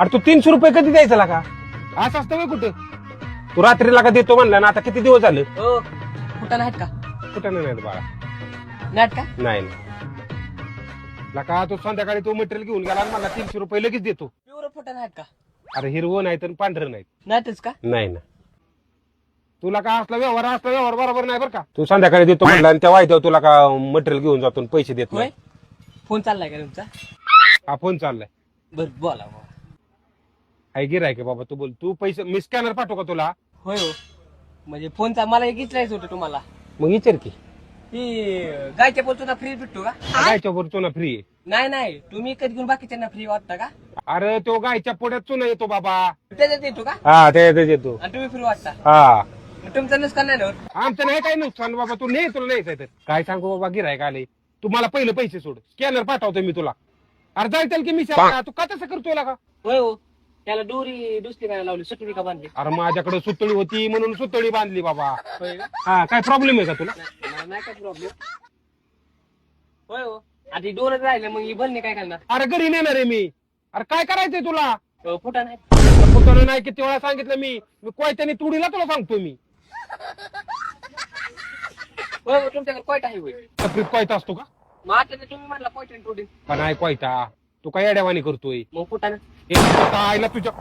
अरे तू 300 रुपये कधी द्यायचा का? असं असतं व्हय कुठं? तू रात्रीला का देतो म्हणला ना, आता किती दिवस झालं? हो फुटाणा आहेत का? कुठं नाही बाळा, नाहीत का? नाही नाही. लका तो संध्याकाळी तो मटेरियल घेऊन गेला आणि मला 300 रुपये लगेच देतो. प्युअर फुटाणा आहेत का? अरे हिरवं नाही तर पांढरं नाही. नाहीतच का? नाही ना. तुला का असला व्यवहार बरोबर नाही बरं का? तू संध्याकाळी देतो म्हणला आणि त्या वायद्यावर तुला का मटेरियल घेऊन जातो आणि पैसे देत होय नाही. फोन चाललाय का तुमचा? हा फोन चाललाय. बर बोला बाबा. आहे गिराय का बाबा? तू बोल. तू पैसे मी स्कॅनर पाठवू का तुला? होय हो म्हणजे फोनचा मला एक विचारायचं होतं तुम्हाला. मग विचार की. ही गायच्या पोलचोना फ्री भेटतो का? गायच्या वर चुना फ्री आहे. नाही नाही तुम्ही कधी घेऊन बाकीच्यांना फ्री वाटता का? अरे तो गायच्या पोड्यात चुना येतो बाबा. त्याच्यात येतो का? हा ते देतो. आणि तुम्ही फ्री वाटता? हा मग तुमचं नुकसान नाही ना होत? आमचं नाही काही नुकसान बाबा. तू नाही तुला नाही तर काय सांगू बाबा, गिराय का आले. तू मला पहिलं पैसे सोड, स्कॅनर पाठवतो मी तुला. अरे जायचं की मी तू का तसं करतोय का? होय हो त्याला दोरी दुसरी काय लावली सुटली का बांधली? अरे माझ्याकडे सुतळी होती म्हणून सुतळी बांधली बाबा. होय का? हा काय प्रॉब्लेम आहे का तुला? नाही काय प्रॉब्लेम. होय हो आधी दोनच राहिले मग ही भरणी काय करणार? अरे घरी नेणार आहे मी. अरे काय करायचंय तुला? फुटा नाही. कुठं नाही किती वेळा सांगितलं मी कोयत्याने तुडीला तुला सांगतो मी. होय हो, तुमच्याकडे कोयता आहे होय? तपरीत कोयता असतो का? मग आता तर तुम्ही म्हटला कोयता टोटीन का नाही कोयता? तू काय अड्यावानी करतोय? मग फुटा हे आईला तुझ्या